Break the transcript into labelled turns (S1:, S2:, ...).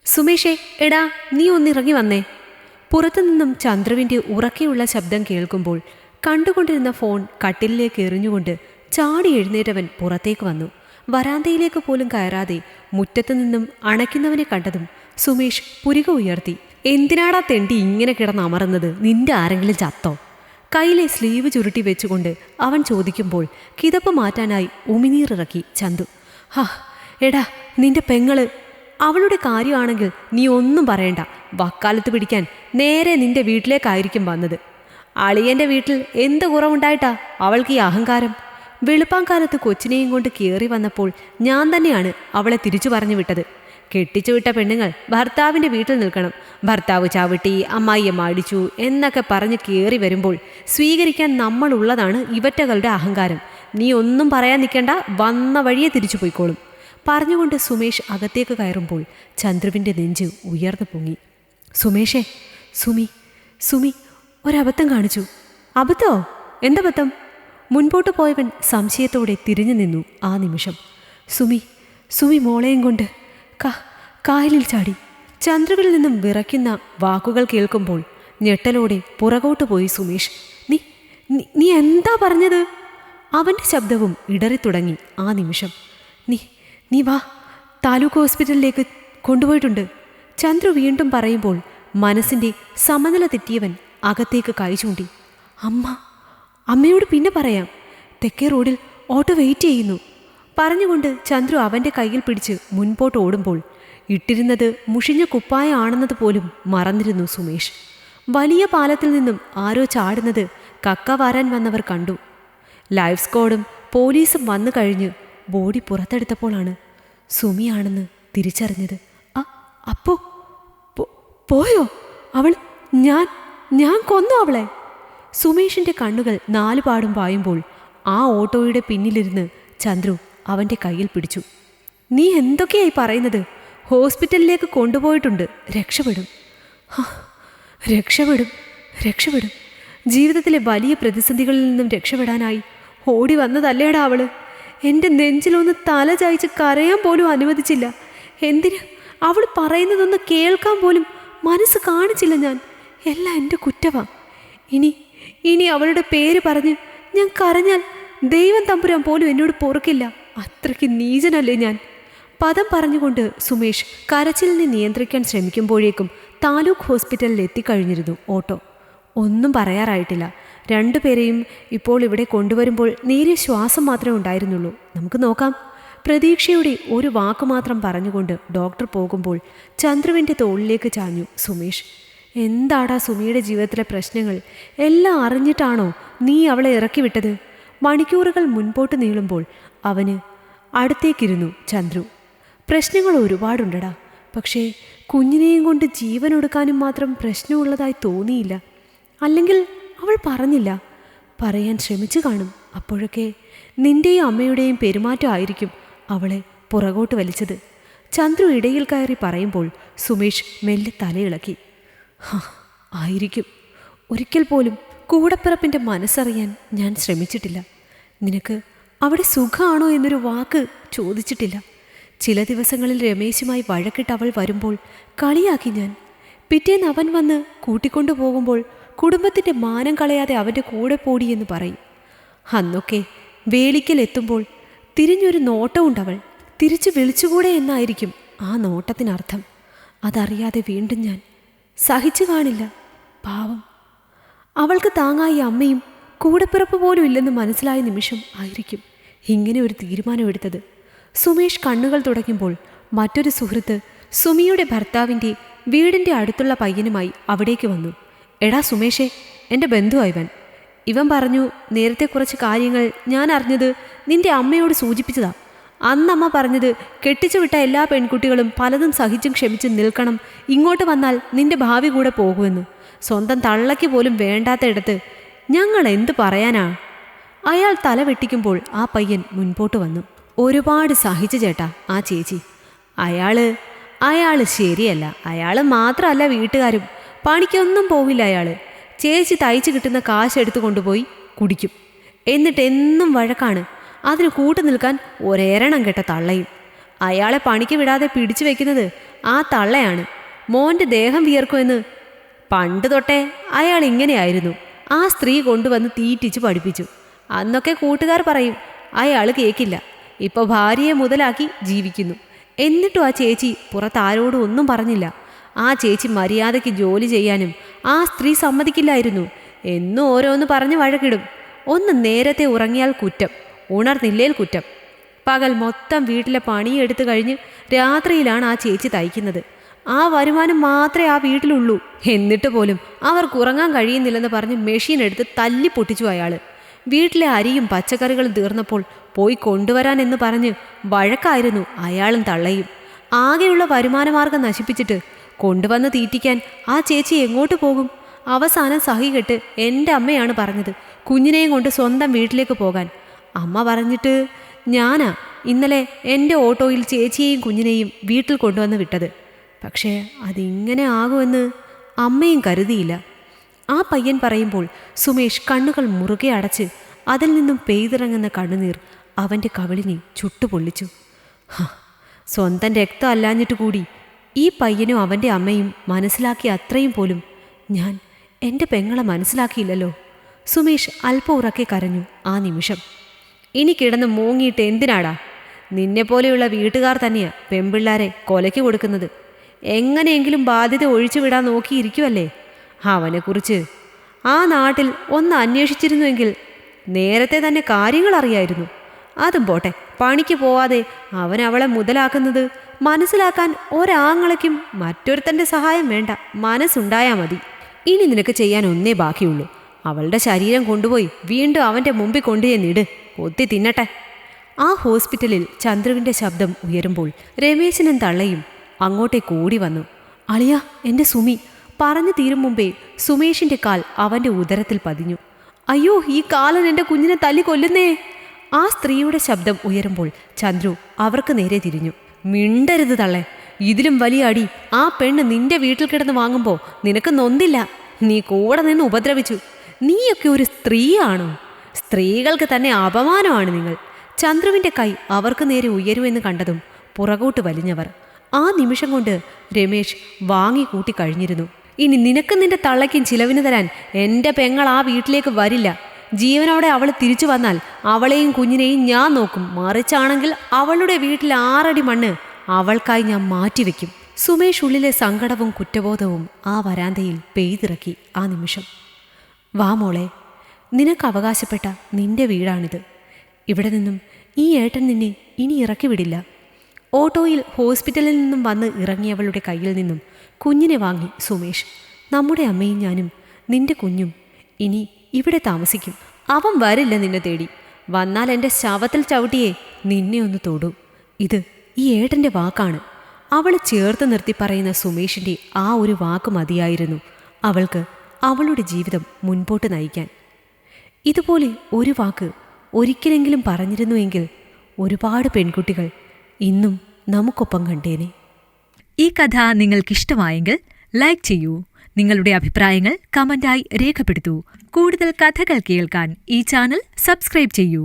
S1: സുമേഷേ, എടാ നീ ഒന്നിറങ്ങി വന്നേ. പുറത്തുനിന്നും ചന്ദ്രുവിൻ്റെ ഉറക്കെയുള്ള ശബ്ദം കേൾക്കുമ്പോൾ കണ്ടുകൊണ്ടിരുന്ന ഫോൺ കട്ടിലിലേക്ക് എറിഞ്ഞുകൊണ്ട് ചാടി എഴുന്നേറ്റവൻ പുറത്തേക്ക് വന്നു. വരാന്തയിലേക്ക് പോലും കയറാതെ മുറ്റത്തു നിന്നും അണയ്ക്കുന്നവനെ കണ്ടതും സുമേഷ് പുരിക ഉയർത്തി. എന്തിനാടാ തെണ്ടി ഇങ്ങനെ കിടന്നമറുന്നത്? നിന്റെ ആരെങ്കിലും ചത്തോ? കയ്യിലെ സ്ലീവ് ചുരുട്ടി വെച്ചുകൊണ്ട് അവൻ ചോദിക്കുമ്പോൾ കിതപ്പ് മാറ്റാനായി ഉമിനീറിറക്കി ചന്തു. ഹാ എടാ, നിന്റെ പെങ്ങള്, അവളുടെ കാര്യമാണെങ്കിൽ നീ ഒന്നും പറയണ്ട. വക്കാലത്ത് പിടിക്കാൻ നേരെ നിന്റെ വീട്ടിലേക്കായിരിക്കും വന്നത്. അളിയൻ്റെ വീട്ടിൽ എന്ത് കുറവുണ്ടായിട്ടാ അവൾക്ക് ഈ അഹങ്കാരം? വെളുപ്പാങ്കാലത്ത് കൊച്ചിനെയും കൊണ്ട് കയറി വന്നപ്പോൾ ഞാൻ തന്നെയാണ് അവളെ തിരിച്ചു പറഞ്ഞു വിട്ടത്. കെട്ടിച്ചുവിട്ട പെണ്ണുങ്ങൾ ഭർത്താവിൻ്റെ വീട്ടിൽ നിൽക്കണം. ഭർത്താവ് ചവിട്ടി, അമ്മായിയമ്മ അടിച്ചു എന്നൊക്കെ പറഞ്ഞ് കയറി വരുമ്പോൾ സ്വീകരിക്കാൻ നമ്മളുള്ളതാണ് ഇവറ്റകളുടെ അഹങ്കാരം. നീ ഒന്നും പറയാൻ നിൽക്കേണ്ട, വന്ന വഴിയെ തിരിച്ചു പോയിക്കോളും. പറഞ്ഞുകൊണ്ട് സുമേഷ് അകത്തേക്ക് കയറുമ്പോൾ ചന്ദ്രുവിൻ്റെ നെഞ്ച് ഉയർന്നു പൊങ്ങി. സുമേഷേ, സുമി ഒരബദ്ധം കാണിച്ചു. അബദ്ധോ? എന്തബദ്ധം? മുൻപോട്ട് പോയവൻ സംശയത്തോടെ തിരിഞ്ഞു നിന്നു. ആ നിമിഷം സുമി മോളെയും കൊണ്ട് കായലിൽ ചാടി. ചന്ദ്രുവിൽ നിന്നും വിറയ്ക്കുന്ന വാക്കുകൾ കേൾക്കുമ്പോൾ ഞെട്ടലോടെ പുറകോട്ട് പോയി സുമേഷ്. നീ എന്താ പറഞ്ഞത്? അവൻ്റെ ശബ്ദവും ഇടറിത്തുടങ്ങി. ആ നിമിഷം നീ വാ, താലൂക്ക് ഹോസ്പിറ്റലിലേക്ക് കൊണ്ടുപോയിട്ടുണ്ട്. ചന്ദ്രു വീണ്ടും പറയുമ്പോൾ മനസ്സിൻ്റെ സമനില തെറ്റിയവൻ അകത്തേക്ക് കൈ ചൂണ്ടി. അമ്മയോട് പിന്നെ പറയാം. തെക്കേ റോഡിൽ ഓട്ടോ വെയിറ്റ് ചെയ്യുന്നു. പറഞ്ഞുകൊണ്ട് ചന്ദ്രു അവൻ്റെ കയ്യിൽ പിടിച്ച് മുൻപോട്ട് ഓടുമ്പോൾ ഇട്ടിരുന്നത് മുഷിഞ്ഞ കുപ്പായ ആണെന്നത് പോലും മറന്നിരുന്നു സുമേഷ്. വലിയ പാലത്തിൽ നിന്നും ആരോ ചാടുന്നത് കക്ക വാരാൻ വന്നവർ കണ്ടു. ലൈഫ് സ്ക്വാഡും പോലീസും വന്നു കഴിഞ്ഞ് ബോഡി പുറത്തെടുത്തപ്പോഴാണ് സുമിയാണെന്ന് തിരിച്ചറിഞ്ഞത്. അപ്പോ പോയോ അവൾ? ഞാൻ കൊന്നു അവളെ. സുമേഷിൻ്റെ കണ്ണുകൾ നാലുപാടും പായുമ്പോൾ ആ ഓട്ടോയുടെ പിന്നിലിരുന്ന് ചന്ദ്രു അവൻ്റെ കയ്യിൽ പിടിച്ചു. നീ എന്തൊക്കെയായി പറയുന്നത്? ഹോസ്പിറ്റലിലേക്ക് കൊണ്ടുപോയിട്ടുണ്ട്. രക്ഷപ്പെടും. രക്ഷപ്പെടും. ജീവിതത്തിലെ വലിയ പ്രതിസന്ധികളിൽ നിന്നും രക്ഷപ്പെടാനായി ഓടി വന്നതല്ലേടാ അവള്. എൻ്റെ നെഞ്ചിലൊന്ന് തല ചായ്ച്ച് കരയാൻ പോലും അനുവദിച്ചില്ല. എന്തിന്? അവൾ പറയുന്നതൊന്ന് കേൾക്കാൻ പോലും മനസ്സ് കാണിച്ചില്ല ഞാൻ. എല്ലാം എൻ്റെ കുറ്റവാ. ഇനി അവളുടെ പേര് പറഞ്ഞ് ഞാൻ കരഞ്ഞാൽ ദൈവം തമ്പുരാൻ പോലും എന്നോട് പൊറുക്കില്ല. അത്രയ്ക്ക് നീചനല്ലേ ഞാൻ? പദം പറഞ്ഞുകൊണ്ട് സുമേഷ് കരച്ചിലിനെ നിയന്ത്രിക്കാൻ ശ്രമിക്കുമ്പോഴേക്കും താലൂക്ക് ഹോസ്പിറ്റലിൽ എത്തിക്കഴിഞ്ഞിരുന്നു ഓട്ടോ. ഒന്നും പറയാറായിട്ടില്ല. രണ്ടുപേരെയും ഇപ്പോൾ ഇവിടെ കൊണ്ടുവരുമ്പോൾ നേരിയ ശ്വാസം മാത്രമേ ഉണ്ടായിരുന്നുള്ളൂ. നമുക്ക് നോക്കാം. പ്രതീക്ഷയുടെ ഒരു വാക്ക് മാത്രം പറഞ്ഞുകൊണ്ട് ഡോക്ടർ പോകുമ്പോൾ ചന്ദ്രുവിൻ്റെ തോളിലേക്ക് ചാഞ്ഞു സുമേഷ്. എന്താടാ സുമിയുടെ ജീവിതത്തിലെ പ്രശ്നങ്ങൾ? എല്ലാം അറിഞ്ഞിട്ടാണോ നീ അവളെ ഇറക്കി വിട്ടത്? മണിക്കൂറുകൾ മുൻപോട്ട് നീളുമ്പോൾ അവന് അടുത്തേക്കിരുന്നു ചന്ദ്രു. പ്രശ്നങ്ങൾ ഒരുപാടുണ്ടടാ, പക്ഷേ കുഞ്ഞിനെയും കൊണ്ട് ജീവൻ ഒടുക്കാനും മാത്രം പ്രശ്നമുള്ളതായി തോന്നിയില്ല. അല്ലെങ്കിൽ അവൾ പറഞ്ഞില്ല. പറയാൻ ശ്രമിച്ചു കാണും. അപ്പോഴൊക്കെ നിൻ്റെയും അമ്മയുടെയും പെരുമാറ്റമായിരിക്കും അവളെ പുറകോട്ട് വലിച്ചത്. ചന്ദ്രു ഇടയിൽ കയറി പറയുമ്പോൾ സുമേഷ് മെല്ലെ തലയിളക്കി. ആയിരിക്കും. ഒരിക്കൽ പോലും കൂടപ്പിറപ്പിൻ്റെ മനസ്സറിയാൻ ഞാൻ ശ്രമിച്ചിട്ടില്ല. നിനക്ക് അവിടെ സുഖമാണോ എന്നൊരു വാക്ക് ചോദിച്ചിട്ടില്ല. ചില ദിവസങ്ങളിൽ രമേശുമായി വഴക്കിട്ട് അവൾ വരുമ്പോൾ കളിയാക്കി ഞാൻ. പിറ്റേന്ന് അവൻ വന്ന് കൂട്ടിക്കൊണ്ടു പോകുമ്പോൾ കുടുംബത്തിൻ്റെ മാനം കളയാതെ അവൻ്റെ കൂടെ പോടിയെന്ന് പറയും. അന്നൊക്കെ വേലിക്കലെത്തുമ്പോൾ തിരിഞ്ഞൊരു നോട്ടമുണ്ടവൾ. തിരിച്ചു വിളിച്ചുകൂടെ എന്നായിരിക്കും ആ നോട്ടത്തിനർത്ഥം. അതറിയാതെ വീണ്ടും ഞാൻ സഹിച്ചു കാണില്ല. പാവം, അവൾക്ക് താങ്ങായി അമ്മയും കൂടെപ്പിറപ്പ് പോലും ഇല്ലെന്ന് മനസ്സിലായ നിമിഷം ആയിരിക്കും ഇങ്ങനെ ഒരു തീരുമാനമെടുത്തത്. സുമേഷ് കണ്ണുകൾ തുടയ്ക്കുമ്പോൾ മറ്റൊരു സുഹൃത്ത് സുമിയുടെ ഭർത്താവിൻ്റെ വീടിൻ്റെ അടുത്തുള്ള പയ്യനുമായി അവിടേക്ക് വന്നു. എടാ സുമേഷേ, എൻ്റെ ബന്ധുവായവൻ. ഇവൻ പറഞ്ഞു നേരത്തെ കുറച്ച് കാര്യങ്ങൾ ഞാൻ അറിഞ്ഞത് നിൻ്റെ അമ്മയോട് സൂചിപ്പിച്ചതാ. അന്നമ്മ പറഞ്ഞത് കെട്ടിച്ചു വിട്ട എല്ലാ പെൺകുട്ടികളും പലതും സഹിച്ചും ക്ഷമിച്ചും നിൽക്കണം, ഇങ്ങോട്ട് വന്നാൽ നിന്റെ ഭാവി കൂടെ പോകുമെന്ന്. സ്വന്തം തള്ളയ്ക്ക് പോലും വേണ്ടാത്ത ഇടത്ത് ഞങ്ങൾ എന്ത് പറയാനാ? അയാൾ തല വെട്ടിക്കുമ്പോൾ ആ പയ്യൻ മുൻപോട്ട് വന്നു. ഒരുപാട് സഹിച്ചു ചേട്ടാ ആ ചേച്ചി. അയാള് ശരിയല്ല. അയാൾ മാത്രമല്ല, വീട്ടുകാരും. പണിക്കൊന്നും പോവില്ല അയാൾ. ചേച്ചി തയ്ച്ച് കിട്ടുന്ന കാശ് എടുത്തു കൊണ്ടുപോയി കുടിക്കും. എന്നിട്ട് എന്നും വഴക്കാണ്. അതിന് കൂട്ടു നിൽക്കാൻ ഒരേരണം കെട്ട തള്ളയും. അയാളെ പണിക്ക് വിടാതെ പിടിച്ചു വെക്കുന്നത് ആ തള്ളയാണ്. മോൻ്റെ ദേഹം വിയർക്കുമെന്ന് പണ്ട് തൊട്ടേ അയാൾ ഇങ്ങനെയായിരുന്നു. ആ സ്ത്രീ കൊണ്ടുവന്ന് തീറ്റിച്ച് പഠിപ്പിച്ചു. അന്നൊക്കെ കൂട്ടുകാർ പറയും, അയാൾ കേൾക്കില്ല. ഇപ്പോൾ ഭാര്യയെ മുതലാക്കി ജീവിക്കുന്നു. എന്നിട്ടും ആ ചേച്ചി പുറത്താരോടും ഒന്നും പറഞ്ഞില്ല. ആ ചേച്ചി മര്യാദയ്ക്ക് ജോലി ചെയ്യാനും ആ സ്ത്രീ സമ്മതിക്കില്ലായിരുന്നു. എന്നും ഓരോന്ന് പറഞ്ഞ് വഴക്കിടും. ഒന്ന് നേരത്തെ ഉറങ്ങിയാൽ കുറ്റം, ഉണർന്നില്ലേൽ കുറ്റം. പകൽ മൊത്തം വീട്ടിലെ പണിയെടുത്തു കഴിഞ്ഞ് രാത്രിയിലാണ് ആ ചേച്ചി തയ്ക്കുന്നത്. ആ വരുമാനം മാത്രമേ ആ വീട്ടിലുള്ളൂ. എന്നിട്ട് പോലും അവർക്ക് ഉറങ്ങാൻ കഴിയുന്നില്ലെന്ന് പറഞ്ഞ് മെഷീൻ എടുത്ത് തല്ലി പൊട്ടിച്ചു അയാൾ. വീട്ടിലെ അരിയും പച്ചക്കറികളും തീർന്നപ്പോൾ പോയി കൊണ്ടുവരാൻ എന്ന് പറഞ്ഞ് വഴക്കായിരുന്നു അയാളും തള്ളയും. ആകെയുള്ള വരുമാനമാർഗം നശിപ്പിച്ചിട്ട് കൊണ്ടുവന്ന് തീറ്റിക്കാൻ ആ ചേച്ചി എങ്ങോട്ട് പോകും? അവസാനം സഹികെട്ട് എൻ്റെ അമ്മയാണ് പറഞ്ഞത് കുഞ്ഞിനെയും കൊണ്ട് സ്വന്തം വീട്ടിലേക്ക് പോകാൻ. അമ്മ പറഞ്ഞിട്ട് ഞാനാ ഇന്നലെ എൻ്റെ ഓട്ടോയിൽ ചേച്ചിയെയും കുഞ്ഞിനെയും വീട്ടിൽ കൊണ്ടുവന്ന് വിട്ടത്. പക്ഷേ അതിങ്ങനെ ആകുമെന്ന് അമ്മയും കരുതിയില്ല. ആ പയ്യൻ പറയുമ്പോൾ സുമേഷ് കണ്ണുകൾ മുറുകെ അടച്ച് അതിൽ നിന്നും പെയ്തിറങ്ങുന്ന കണ്ണുനീർ അവൻ്റെ കവിളിനെ ചുട്ടുപൊള്ളിച്ചു. സ്വന്തം രക്തം അല്ലാഞ്ഞിട്ട് കൂടി ഈ പയ്യനും അവൻ്റെ അമ്മയും മനസ്സിലാക്കിയ അത്രയും പോലും ഞാൻ എൻ്റെ പെങ്ങളെ മനസ്സിലാക്കിയില്ലല്ലോ. സുമേഷ് അല്പം ഉറക്കെ കരഞ്ഞു ആ നിമിഷം. ഇനി കിടന്ന് മൂങ്ങിയിട്ട് എന്തിനാടാ? നിന്നെപ്പോലെയുള്ള വീട്ടുകാർ തന്നെയാ പെൺപിള്ളാരെ കൊലയ്ക്ക് കൊടുക്കുന്നത്. എങ്ങനെയെങ്കിലും ബാധ്യത ഒഴിച്ചുവിടാൻ നോക്കിയിരിക്കുമല്ലേ? അവനെക്കുറിച്ച് ആ നാട്ടിൽ ഒന്ന് അന്വേഷിച്ചിരുന്നുവെങ്കിൽ നേരത്തെ തന്നെ കാര്യങ്ങൾ അറിയായിരുന്നു. അതും പോട്ടെ, പണിക്ക് പോവാതെ അവൻ അവളെ മുതലാക്കുന്നത് മനസ്സിലാക്കാൻ ഒരാങ്ങളയ്ക്കും മറ്റൊരുത്തൻ്റെ സഹായം വേണ്ട, മനസ്സുണ്ടായാൽ മതി. ഇനി നിനക്ക് ചെയ്യാൻ ഒന്നേ ബാക്കിയുള്ളൂ. അവളുടെ ശരീരം കൊണ്ടുപോയി വീണ്ടും അവൻ്റെ മുമ്പിൽ കൊണ്ടുചെന്നിട്, കൊത്തി തിന്നട്ടെ. ആ ഹോസ്പിറ്റലിൽ ചന്ദ്രുവിൻ്റെ ശബ്ദം ഉയരുമ്പോൾ രമേശനും തള്ളയും അങ്ങോട്ടേക്ക് ഓടി വന്നു. അളിയ, എൻ്റെ സുമി പറഞ്ഞു തീരും മുമ്പേ സുമേഷിൻ്റെ കാൽ അവൻ്റെ ഉദരത്തിൽ പതിഞ്ഞു. അയ്യോ, ഈ കാലൻ എൻ്റെ കുഞ്ഞിനെ തല്ലി കൊല്ലുന്നേ! ആ സ്ത്രീയുടെ ശബ്ദം ഉയരുമ്പോൾ ചന്ദ്രു അവർക്ക് നേരെ തിരിഞ്ഞു. മിണ്ടരുത് തള്ളേ, ഇതിലും വലിയ അടി ആ പെണ്ണ് നിന്റെ വീട്ടിൽ കിടന്ന് വാങ്ങുമ്പോൾ നിനക്ക് നൊന്തില്ല. നീ കൂടെ നിന്ന് ഉപദ്രവിച്ചു. നീയൊക്കെ ഒരു സ്ത്രീയാണോ? സ്ത്രീകൾക്ക് തന്നെ അപമാനമാണ് നിങ്ങൾ. ചന്ദ്രുവിൻ്റെ കൈ അവർക്ക് നേരെ ഉയരുമെന്ന് കണ്ടതും പുറകോട്ട് വലിഞ്ഞവർ. ആ നിമിഷം കൊണ്ട് രമേശ് വാങ്ങിക്കൂട്ടി കഴിഞ്ഞിരുന്നു. ഇനി നിനക്ക് നിന്റെ തള്ളയ്ക്കും ചിലവിന് തരാൻ എൻ്റെ പെങ്ങൾ ആ വീട്ടിലേക്ക് വരില്ല. ജീവനോടെ അവൾ തിരിച്ചു വന്നാൽ അവളെയും കുഞ്ഞിനെയും ഞാൻ നോക്കും. മറിച്ചാണെങ്കിൽ അവളുടെ വീട്ടിൽ 6 അടി മണ്ണ് അവൾക്കായി ഞാൻ മാറ്റിവെക്കും. സുമേഷ് ഉള്ളിലെ സങ്കടവും കുറ്റബോധവും ആ വരാന്തയിൽ പെയ്തിറക്കി ആ നിമിഷം. വാ മോളെ, നിനക്ക് അവകാശപ്പെട്ട നിന്റെ വീടാണിത്. ഇവിടെ നിന്നും ഈ ഏട്ടൻ നിന്നെ ഇനി ഇറക്കി വിടില്ല. ഓട്ടോയിൽ ഹോസ്പിറ്റലിൽ നിന്നും വന്ന് ഇറങ്ങിയവളുടെ കയ്യിൽ നിന്നും കുഞ്ഞിനെ വാങ്ങി സുമേഷ്. നമ്മുടെ അമ്മയും ഞാനും നിന്റെ കുഞ്ഞും ഇനി ഇവിടെ താമസിക്കും. അവൻ വരില്ല നിന്നെ തേടി. വന്നാൽ എൻ്റെ ശവത്തിൽ ചവിട്ടിയേ നിന്നെ ഒന്ന് തൊടൂ. ഇത് ഈ ഏട്ടൻ്റെ വാക്കാണ്. അവൾ ചേർത്ത് നിർത്തി പറയുന്ന സുമേഷിൻ്റെ ആ ഒരു വാക്ക് മതിയായിരുന്നു അവൾക്ക് അവളുടെ ജീവിതം മുൻപോട്ട് നയിക്കാൻ. ഇതുപോലെ ഒരു വാക്ക് ഒരിക്കലെങ്കിലും പറഞ്ഞിരുന്നുവെങ്കിൽ ഒരുപാട് പെൺകുട്ടികൾ ഇന്നും നമുക്കൊപ്പം കണ്ടേനെ.
S2: ഈ കഥ നിങ്ങൾക്കിഷ്ടമായെങ്കിൽ ലൈക്ക് ചെയ്യൂ. നിങ്ങളുടെ അഭിപ്രായങ്ങൾ കമന്റായി രേഖപ്പെടുത്തൂ. കൂടുതൽ കഥകൾ കേൾക്കാൻ ഈ ചാനൽ സബ്സ്ക്രൈബ് ചെയ്യൂ.